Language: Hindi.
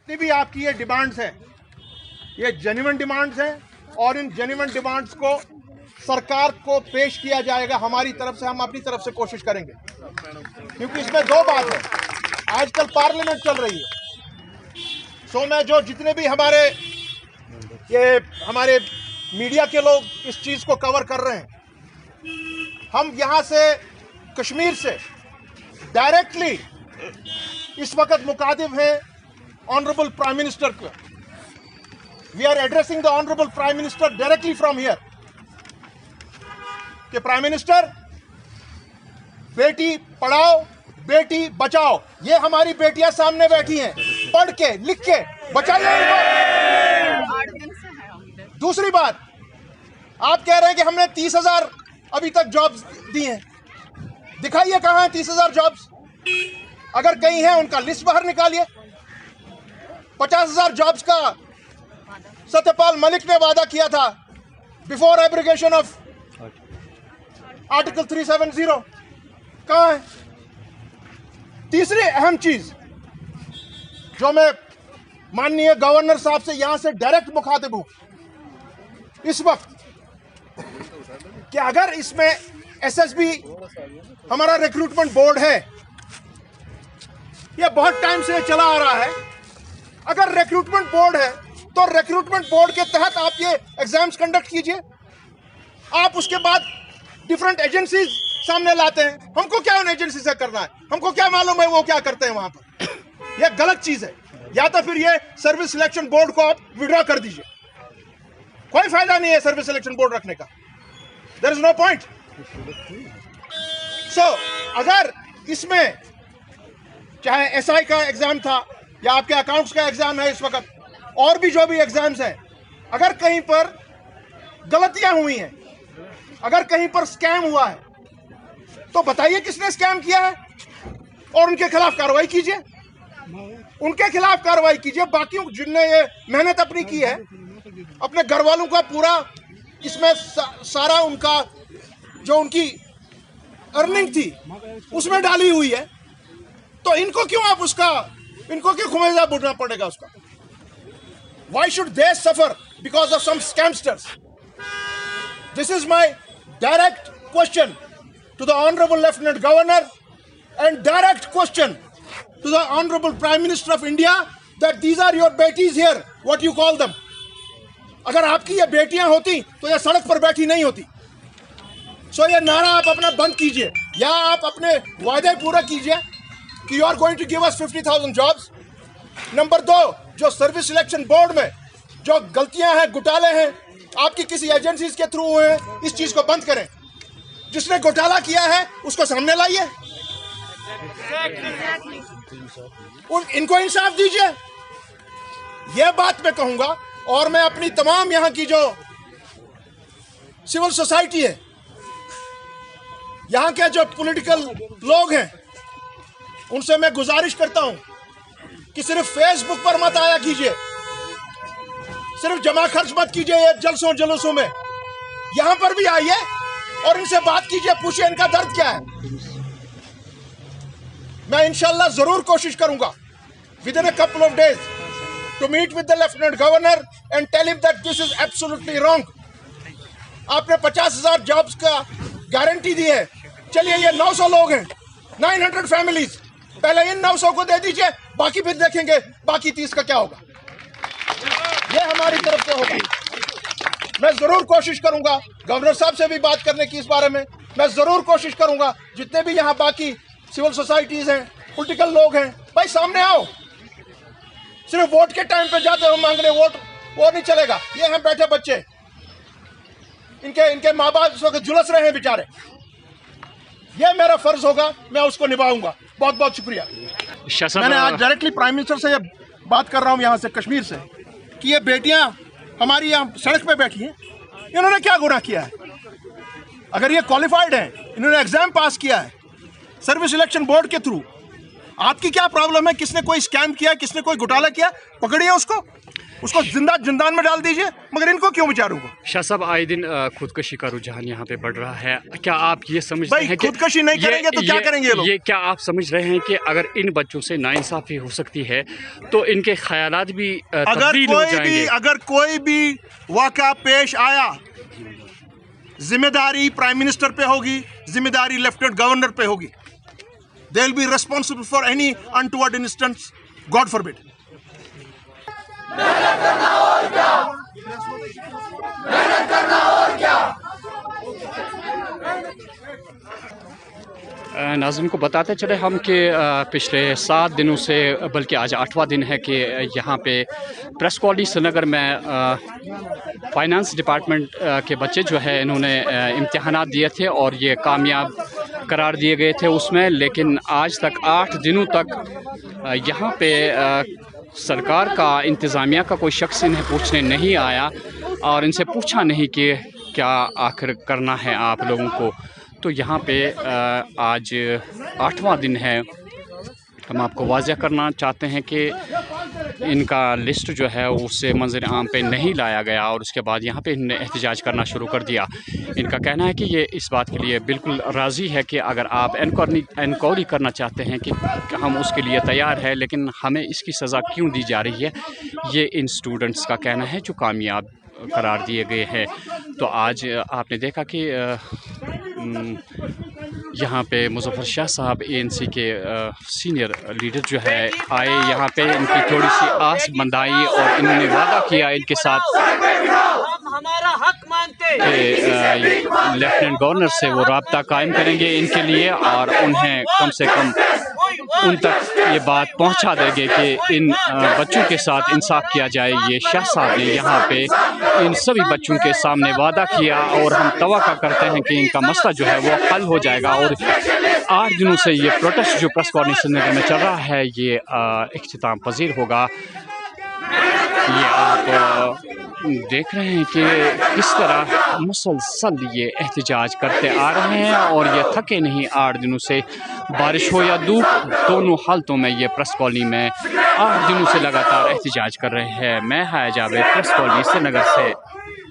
जितनी भी आपकी ये डिमांड्स हैं, ये जेन्युइन डिमांड्स हैं और इन जेन्युइन डिमांड्स को सरकार को पेश किया जाएगा। हमारी तरफ से, हम अपनी तरफ से कोशिश करेंगे, क्योंकि इसमें दो बात है। आजकल पार्लियामेंट चल रही है, सो मैं जो जितने भी हमारे मीडिया के लोग इस चीज को कवर कर रहे हैं, हम यहां से कश्मीर से डायरेक्टली इस वक्त मुखातिब हैं ऑनरेबल प्राइम मिनिस्टर को। We are addressing the honourable prime minister directly from here कि प्राइम मिनिस्टर, बेटी पढ़ाओ बेटी बचाओ, ये हमारी बेटियां सामने बैठी हैं, पढ़ के लिख के बचाइए इनको। दूसरी बात, आप कह रहे हैं कि हमने 30,000 अभी तक जॉब्स दी हैं, दिखाइए कहां है 30,000 जॉब्स। अगर कहीं है उनका लिस्ट बाहर निकालिए। 50,000 जॉब्स का सत्यपाल मलिक ने वादा किया था बिफोर एब्रिगेशन ऑफ आर्टिकल 370, कहां है? तीसरी अहम चीज जो मैं माननीय गवर्नर साहब से यहां से डायरेक्ट मुखातिब हूं इस वक्त, कि अगर इसमें एसएसबी हमारा रिक्रूटमेंट बोर्ड है, यह बहुत टाइम से चला आ रहा है, अगर रिक्रूटमेंट बोर्ड है तो रिक्रूटमेंट बोर्ड के तहत आप ये एग्जाम्स कंडक्ट कीजिए। आप उसके बाद डिफरेंट एजेंसीज सामने लाते हैं, हमको क्या उन एजेंसी से करना है? हमको क्या मालूम है वो क्या करते हैं वहां पर? यह गलत चीज है। या तो फिर ये सर्विस सिलेक्शन बोर्ड को आप विड्रॉ कर दीजिए, कोई फायदा नहीं है सर्विस सिलेक्शन बोर्ड रखने का, देयर इज नो पॉइंट। सो अगर इसमें चाहे एसआई का एग्जाम था या आपके अकाउंट्स का एग्जाम है इस वक्त, और भी जो भी एग्जाम्स हैं, अगर कहीं पर गलतियां हुई हैं, अगर कहीं पर स्कैम हुआ है, तो बताइए किसने स्कैम किया है और उनके खिलाफ कार्रवाई कीजिए, उनके खिलाफ कार्रवाई कीजिए। बाकी जिनने ये मेहनत अपनी की है, अपने घर वालों का पूरा इसमें सारा उनका जो उनकी अर्निंग थी उसमें डाली हुई है, तो इनको क्यों खुमेजा बुढ़ना पड़ेगा उसका? Why should they suffer because of some scamsters? This is my direct question to the Honorable Lieutenant Governor and direct question to the Honorable Prime Minister of India that these are your betis here, what you call them. अगर आपकी ये बेटियां होती तो ये सड़क पर बैठी नहीं होती। सो ये नारा आप अपना बंद कीजिए, या आप अपने वादे पूरा कीजिए कि you are going to give us 50,000 jobs. Number 2, जो सर्विस सिलेक्शन बोर्ड में जो गलतियां हैं, घोटाले हैं, आपकी किसी एजेंसीज के थ्रू हुए हैं, इस चीज को बंद करें। जिसने घोटाला किया है उसको सामने लाइए, इनको इंसाफ दीजिए। यह बात मैं कहूंगा, और मैं अपनी तमाम यहां की जो सिविल सोसाइटी है, यहां के जो पॉलिटिकल लोग हैं, उनसे मैं गुजारिश करता हूं कि सिर्फ फेसबुक पर मत आया कीजिए, सिर्फ जमा खर्च मत कीजिए ये जलसों जुलूसों में, यहां पर भी आइए और इनसे बात कीजिए, पूछिए इनका दर्द क्या है। मैं इंशाल्लाह जरूर कोशिश करूंगा within a couple of days to meet with the lieutenant governor and tell him that this is absolutely wrong. आपने 50,000 जॉब्स का गारंटी दी है, चलिए ये 900 लोग हैं, 900 फैमिलीज, पहले इन 900 को दे दीजिए, बाकी फिर देखेंगे बाकी 30 का क्या होगा। ये हमारी तरफ से होगा। मैं जरूर कोशिश करूंगा गवर्नर साहब से भी बात करने की इस बारे में। मैं जरूर कोशिश करूंगा जितने भी यहाँ बाकी सिविल सोसाइटीज हैं, पॉलिटिकल लोग हैं, भाई सामने आओ। सिर्फ वोट के टाइम पे जाते हो मांगने वोट, वो नहीं चलेगा। ये हैं बैठे बच्चे, इनके माँ बाप इस वक्त झुलस रहे हैं बेचारे। ये मेरा फर्ज होगा, मैं उसको निभाऊंगा। बहुत बहुत शुक्रिया। मैंने आज डायरेक्टली प्राइम मिनिस्टर से बात कर रहा हूँ यहाँ से कश्मीर से, कि ये बेटियां हमारी यहाँ सड़क पे बैठी हैं, इन्होंने क्या गुनाह किया है? अगर ये क्वालिफाइड हैं, इन्होंने एग्जाम पास किया है सर्विस सिलेक्शन बोर्ड के थ्रू, आपकी क्या प्रॉब्लम है? किसने कोई स्कैम किया, किसने कोई घोटाला किया, पकड़िए उसको जिंदान में डाल दीजिए, मगर इनको क्यों बेचारों को? शाह साहब, आए दिन खुदकशी का रुझान यहाँ पे बढ़ रहा है, क्या आप ये समझते हैं कि खुदकशी नहीं करेंगे तो क्या करेंगे ये लोग? ये क्या आप समझ रहे हैं कि अगर इन बच्चों से नाइंसाफी हो सकती है तो इनके ख्यालात भी तब्दील हो जाएंगे? अगर कोई भी वाक़या पेश आया, जिम्मेदारी प्राइम मिनिस्टर पे होगी, जिम्मेदारी लेफ्टिनेंट गवर्नर पे होगी। They will be responsible for any untoward instance, God forbid. मेहनत करना और क्या, मेहनत करना और क्या। नाज़रीन को बताते चले हम कि पिछले 7 दिनों से, बल्कि आज 8वां दिन है कि यहाँ पे प्रेस कॉलोनी श्रीनगर में फाइनेंस डिपार्टमेंट के बच्चे जो है इन्होंने इम्तिहानात दिए थे और ये कामयाब करार दिए गए थे उसमें, लेकिन आज तक 8 दिनों तक यहाँ पे सरकार का, इंतज़ामिया का कोई शख्स इन्हें पूछने नहीं आया और इनसे पूछा नहीं कि क्या आखिर करना है आप लोगों को। तो यहाँ पे आज 8वां दिन है। हम आपको वाज़ह करना चाहते हैं कि इनका लिस्ट जो है उससे मंज़र आम पे नहीं लाया गया और उसके बाद यहाँ पे इन्होंने एहतजाज करना शुरू कर दिया। इनका कहना है कि ये इस बात के लिए बिल्कुल राज़ी है कि अगर आप इंक्वायरी करना चाहते हैं कि हम उसके लिए तैयार हैं, लेकिन हमें इसकी सज़ा क्यों दी जा रही है, ये इन स्टूडेंट्स का कहना है जो कामयाब करार दिए गए हैं। तो आज आपने देखा कि यहाँ पे मुज़फ़्फ़र शाह साहब ANC के सीनियर लीडर जो है आए, यहाँ पे इनकी थोड़ी सी आस बंधाई और इन्होंने वादा किया इनके साथ हमारा हक मानते लेफ्टिनेंट गवर्नर से वो रब्ता कायम करेंगे इनके लिए और उन्हें कम से कम उन तक ये बात पहुंचा देंगे कि इन बच्चों के साथ इंसाफ किया जाए। ये शाह साहब ने यहाँ पे इन सभी बच्चों के सामने वादा किया और हम तवक्को करते हैं कि इनका मसला जो है वो हल हो जाएगा। और 8 दिनों से ये प्रोटेस्ट जो प्रेस कॉलोनी श्रीनगर में चल रहा है ये इख्तिताम पजीर होगा। ये आप देख रहे हैं कि किस तरह मुसलसल ये एहतजाज करते आ रहे हैं और ये थके नहीं। 8 दिनों से बारिश हो या धूप, दोनों हालतों में ये प्रेस कॉलोनी में 8 दिनों से लगातार एहतजाज कर रहे हैं। मैं हाया जावेद, प्रेस कॉलोनी श्रीनगर से।